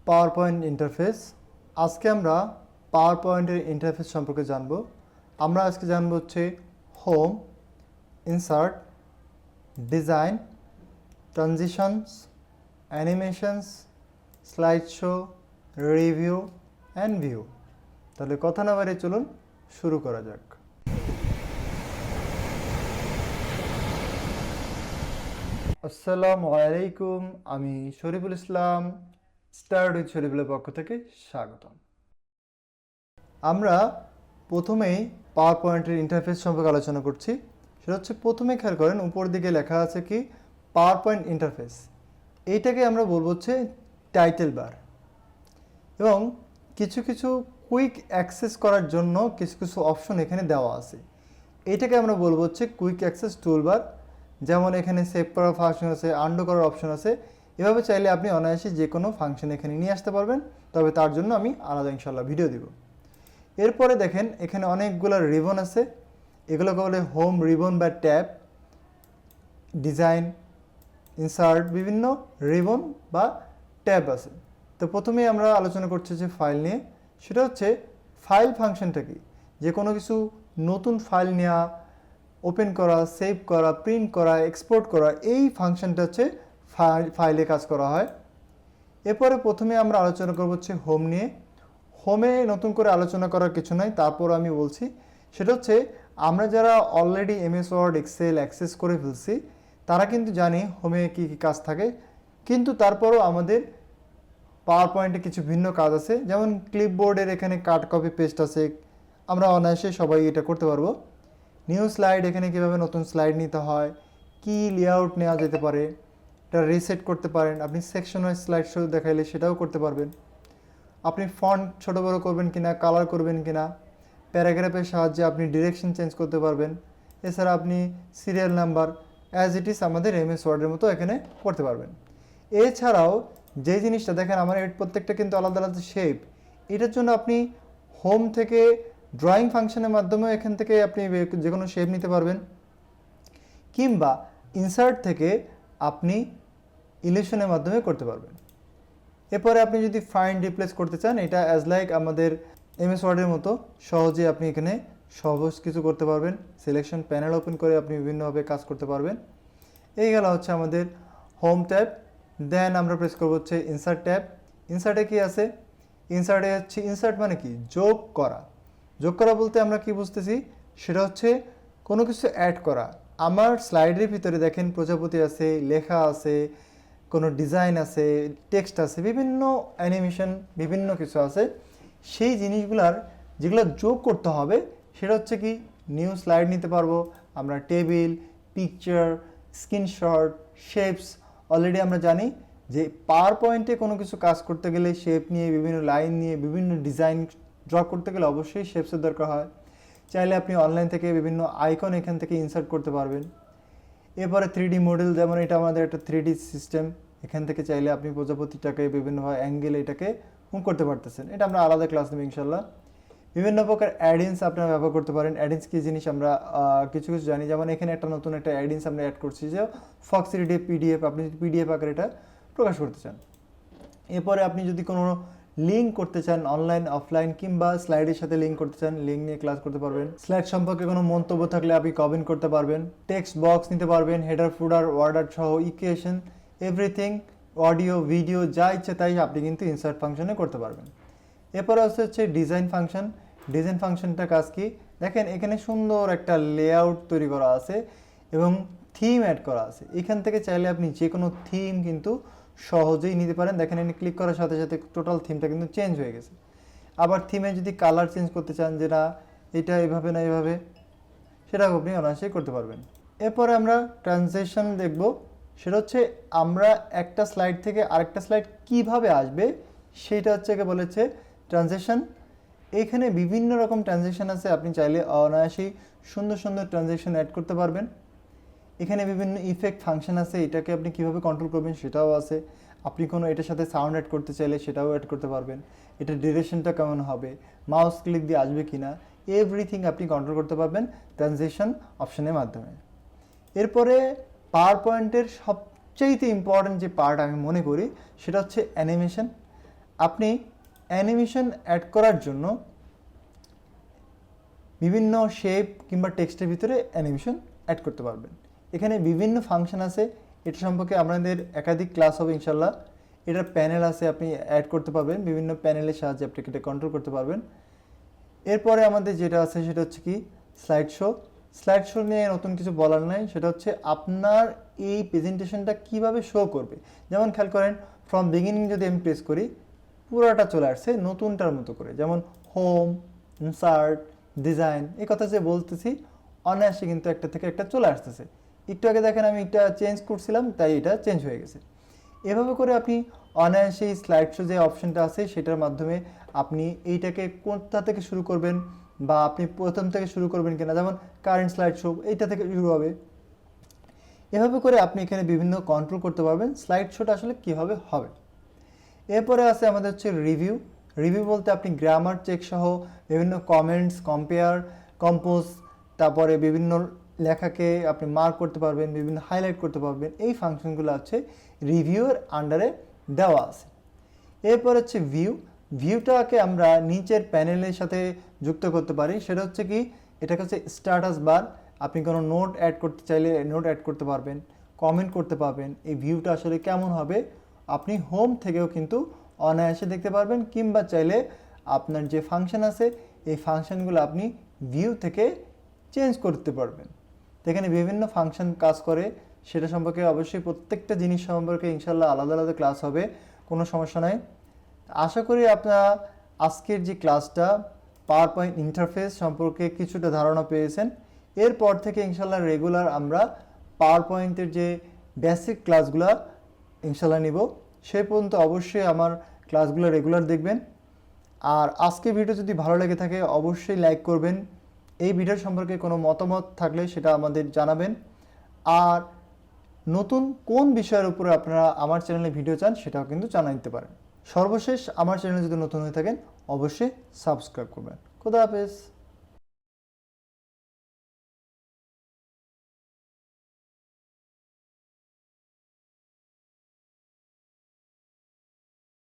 Power point interface. আজকে আমরা পাওয়ার পয়েন্টের ইন্টারফেস সম্পর্কে জানব। আমরা আজকে জানবো হচ্ছে home, insert, design, transitions, animations, slide show, review and view. তাহলে কথা না বাড়িয়ে চলুন শুরু করা যাক। আসসালামু আলাইকুম, আমি শরীফুল ইসলাম, স্টার্ট উইথ শরীফুলের পক্ষ থেকে স্বাগতম। আমরা প্রথমেই পাওয়ার পয়েন্টের ইন্টারফেস সম্পর্কে আলোচনা করছি। সেটা হচ্ছে প্রথমে খেয়াল করেন উপর দিকে লেখা আছে কি পাওয়ার পয়েন্ট ইন্টারফেস। এইটাকে আমরা বলবো হচ্ছে টাইটেল বার, এবং কিছু কিছু কুইক অ্যাক্সেস করার জন্য কিছু কিছু অপশন এখানে দেওয়া আছে। এইটাকে আমরা বলবো হচ্ছে কুইক অ্যাক্সেস টুলবার। যেমন এখানে সেভ করার ফাংশন আছে, আন্ডু করার অপশন আছে। এভাবে চাইলে আপনি অনায়াসে যে কোনো ফাংশন এখানে নিয়ে আসতে পারবেন, তবে তার জন্য আমি আলাদা ইনশাল্লাহ ভিডিও দিব। এরপরে দেখেন এখানে অনেকগুলো রিবন আছে, এগুলোকে বলে হোম রিবন বা ট্যাব, ডিজাইন, ইনসার্ট, বিভিন্ন রিবন বা ট্যাব আছে। তো প্রথমেই আমরা আলোচনা করছি যে ফাইল নিয়ে। সেটা হচ্ছে ফাইল ফাংশনটা কি, যে কোনো কিছু নতুন ফাইল নেওয়া, ওপেন করা, সেভ করা, প্রিন্ট করা, এক্সপোর্ট করা, এই ফাংশনটা হচ্ছে ফাইলে কাজ করা হয়। এরপরে প্রথমে আমরা আলোচনা করব হচ্ছে হোম নিয়ে। হোমে নতুন করে আলোচনা করার কিছু নাই, তারপর আমি বলছি। সেটা হচ্ছে আমরা যারা already MS Word, Excel Access করে ফেলছি, তারা কিন্তু জানি হোমে কী কী কাজ থাকে। কিন্তু তারপরও আমাদের পাওয়ার পয়েন্টে কিছু ভিন্ন কাজ আছে। যেমন ক্লিপবোর্ডের এখানে কাট, কপি, পেস্ট আছে, আমরা অনায়াসে সবাই এটা করতে পারবো। নিউ স্লাইড, এখানে কীভাবে নতুন স্লাইড নিতে হয়, কি লেআউট নেওয়া যেতে পারে, এটা রিসেট করতে পারেন। আপনি সেকশন ওয়াইজ স্লাইড শো দেখাইলে সেটাও করতে পারবেন। আপনি ফন্ট ছোটো বড়ো করবেন কিনা, কালার করবেন কিনা, প্যারাগ্রাফের সাহায্যে আপনি ডিরেকশন চেঞ্জ করতে পারবেন। এছাড়া আপনি serial number as it is আমাদের এমএস ওয়ার্ডের মতো এখানে করতে পারবেন। এছাড়াও যে জিনিসটা দেখেন, আমার এর প্রত্যেকটা কিন্তু আলাদা আলাদা শেপ। এটার জন্য আপনি হোম থেকে ড্রয়িং ফাংশনের মাধ্যমে এখান থেকে আপনি যে কোনো শেপ নিতে পারবেন, কিংবা ইনসার্ট থেকে আপনি ইলিউশনের মাধ্যমে করতে পারবেন। এরপরে আপনি যদি ফাইন্ড রিপ্লেস করতে চান, এটা অ্যাজ লাইক আমাদের এমএস ওয়ার্ডের মতো সহজে আপনি এখানে সহজ কিছু করতে পারবেন। সিলেকশন প্যানেল ওপেন করে আপনি বিভিন্নভাবে কাজ করতে পারবেন। এই গেল হচ্ছে আমাদের হোম ট্যাব। দেন আমরা প্রেস করবো হচ্ছে ইনসার্ট ট্যাব। ইনসার্টে কি আছে? ইনসার্টে হচ্ছে, ইনসার্ট মানে কি, যোগ করা। যোগ করা বলতে আমরা কি বুঝতেছি, সেটা হচ্ছে কোনো কিছু অ্যাড করা। আমার স্লাইডের ভিতরে দেখেন প্রজাপতি আছে, লেখা আছে, কোনো ডিজাইন আছে, টেক্সট আছে, বিভিন্ন অ্যানিমেশন, বিভিন্ন কিছু আছে। সেই জিনিসগুলার যেগুলো যোগ করতে হবে সেটা হচ্ছে কি নিউ স্লাইড নিতে পারবো আমরা, table, picture, screenshot, shapes. Already আমরা জানি যে পাওয়ার পয়েন্টে কোনো কিছু কাজ করতে গেলে শেপ নিয়ে, বিভিন্ন লাইন নিয়ে, বিভিন্ন ডিজাইন ড্র করতে গেলে অবশ্যই শেপসের দরকার হয়। চাইলে আপনি অনলাইন থেকে বিভিন্ন আইকন এখান থেকে ইনসার্ট করতে পারবেন। এরপরে 3D মডেল, যেমন এটা আমাদের একটা 3D সিস্টেম। এখান থেকে চাইলে আপনি প্রজাপতিটাকে বিভিন্নভাবে অ্যাঙ্গেল এটাকে মুভ করতে পারতেছেন। এটা আমরা আলাদা ক্লাস নেব ইনশাল্লাহ। বিভিন্ন প্রকার অ্যাডিন্স আপনারা ব্যবহার করতে পারেন। অ্যাডিন্স কী জিনিস আমরা কিছু কিছু জানি। যেমন এখানে একটা নতুন একটা অ্যাডিন্স আমরা অ্যাড করছি, যে ফক্স 3D পিডিএফ। আপনি যদি পিডিএফ আকারে এটা প্রকাশ করতে চান। এরপরে আপনি যদি কোনো লিঙ্ক করতে চান, অনলাইন, অফলাইন, কিংবা স্লাইডের সাথে লিঙ্ক করতে চান, লিঙ্ক নিয়ে ক্লাস করতে পারবেন। স্লাইড সম্পর্কে কোনো মন্তব্য থাকলে আপনি কমেন্ট করতে পারবেন। টেক্সট বক্স নিতে পারবেন, হেডার, ফুডার, ওয়ার্ডার সহ ইকুয়েশন, এভরিথিং, অডিও, ভিডিও, যা ইচ্ছে তাই আপনি কিন্তু ইনসার্ট ফাংশনে করতে পারবেন। এরপরে হচ্ছে ডিজাইন ফাংশন। ডিজাইন ফাংশনটা কাজ কি দেখেন, এখানে সুন্দর একটা লেআউট তৈরি করা আছে এবং থিম অ্যাড করা আছে। এখান থেকে চাইলে আপনি যে কোনো থিম কিন্তু সহজেই নিতে পারেন। দেখেন এখানে ক্লিক করার সাথে সাথে টোটাল থিমটা কিন্তু চেঞ্জ হয়ে গেছে। আবার থিমে যদি কালার চেঞ্জ করতে চান, যে না এটা এভাবে না এভাবে, সেটাও আপনি অনায়াসেই করতে পারবেন। এরপরে আমরা ট্রানজিশন দেখব। সেটা হচ্ছে আমরা একটা স্লাইড থেকে আরেকটা স্লাইড কিভাবে আসবে, সেইটা হচ্ছে বলেছে ট্রানজিশন। এইখানে বিভিন্ন রকম ট্রানজিশন আছে, আপনি চাইলে অনায়াসেই সুন্দর সুন্দর ট্রানজিশন অ্যাড করতে পারবেন। এখানে বিভিন্ন ইফেক্ট ফাংশন আছে, এটাকে আপনি কিভাবে কন্ট্রোল করবেন সেটাও আছে। আপনি কোনো এটার সাথে সাউন্ড অ্যাড করতে চাইলে সেটাও অ্যাড করতে পারবেন। এটা ডিউরেশনটা কেমন হবে, মাউস ক্লিক দিয়ে আসবে কিনা, এভরিথিং আপনি কন্ট্রোল করতে পারবেন ট্রানজিশন অপশনের মাধ্যমে। এরপরে পাওয়ার পয়েন্টের সবচেয়ে ইম্পর্টেন্ট যে পার্ট আমি মনে করি, সেটা হচ্ছে অ্যানিমেশন। আপনি অ্যানিমেশন অ্যাড করার জন্য বিভিন্ন শেপ কিংবা টেক্সটের ভিতরে অ্যানিমেশন অ্যাড করতে পারবেন। এখানে বিভিন্ন ফাংশন আছে, এটা সম্পর্কে আপনাদের একাধিক ক্লাস হবে ইনশাল্লাহ। এটার প্যানেল আছে, আপনি অ্যাড করতে পারবেন, বিভিন্ন প্যানেলের সাহায্যে আপনি এটা কন্ট্রোল করতে পারবেন। এরপরে আমাদের যেটা আছে সেটা হচ্ছে কি স্লাইড শো। স্লাইড শো নিয়ে নতুন কিছু বলার নাই, সেটা হচ্ছে আপনার এই প্রেজেন্টেশনটা কিভাবে শো করবে। যেমন খেয়াল করেন, ফ্রম বিগিনিং যদি আমি প্রেস করি পুরোটা চলে আসছে নতুনটার মতো করে, যেমন হোম, ইনসার্ট, ডিজাইন, এই কথা যে বলতেছি অনায়াসে কিন্তু একটা থেকে একটা চলে আসতেছে। একটু আগে দেখেন আমি এটা চেঞ্জ করছিলাম, তাই এটা চেঞ্জ হয়ে গেছে। এভাবে করে আপনি অনায়াসে স্লাইড শো যে অপশনটা আছে সেটার মাধ্যমে আপনি এইটাকে কোনটা থেকে শুরু করবেন বা আপনি প্রথম থেকে শুরু করবেন কিনা, যেমন কারেন্ট স্লাইড শো এইটা থেকে শুরু হবে। এভাবে করে আপনি এখানে বিভিন্ন কন্ট্রোল করতে পারবেন স্লাইড শোটা আসলে কীভাবে হবে। এরপরে আছে আমাদের হচ্ছে রিভিউ। রিভিউ বলতে আপনি গ্রামার চেক সহ বিভিন্ন কমেন্টস, কম্পেয়ার, কম্পোজ, তারপরে বিভিন্ন লেখাকে আপনি মার্ক করতে পারবেন, বিভিন্ন হাইলাইট করতে পারবেন। এই ফাংশনগুলো আছে রিভিউর আন্ডারে দেওয়া আছে। এরপর হচ্ছে ভিউ। ভিউটাকে আমরা নিচের প্যানেলের সাথে যুক্ত করতে পারি, সেটা হচ্ছে কি এটাকে হচ্ছে স্ট্যাটাস বার। আপনি কোনো নোট অ্যাড করতে চাইলে নোট অ্যাড করতে পারবেন, কমেন্ট করতে পারবেন। এই ভিউটা আসলে কেমন হবে আপনি হোম থেকেও কিন্তু অনায়াসে দেখতে পারবেন, কিংবা চাইলে আপনার যে ফাংশন আছে এই ফাংশনগুলো আপনি ভিউ থেকে চেঞ্জ করতে পারবেন। এখানে বিভিন্ন ফাংশন কাজ করে, সেটা সম্পর্কে অবশ্যই প্রত্যেকটা জিনিস সম্পর্কে ইনশাল্লাহ আলাদা আলাদা ক্লাস হবে, কোনো সমস্যা নাই। আশা করি আপনারা আজকের যে ক্লাসটা পাওয়ার পয়েন্ট ইন্টারফেস সম্পর্কে কিছুটা ধারণা পেয়েছেন। এরপর থেকে ইনশাল্লাহ রেগুলার আমরা পাওয়ার পয়েন্টের যে বেসিক ক্লাসগুলো ইনশাল্লাহ নিব। সেই পর্যন্ত অবশ্যই আমার ক্লাসগুলো রেগুলার দেখবেন। আর আজকে ভিডিও যদি ভালো লেগে থাকে অবশ্যই লাইক করবেন। এই ভিডিও সম্পর্কে কোনো মতামত থাকলে সেটা আমাদের জানাবেন। আর নতুন কোন বিষয়ের উপরে আপনারা আমার চ্যানেলে ভিডিও চান সেটাও কিন্তু জানিয়ে দিতে পারেন। সর্বশেষ আমার চ্যানেলে যদি নতুন হয়ে থাকেন অবশ্যই সাবস্ক্রাইব করবেন। খোদা হাফেজ।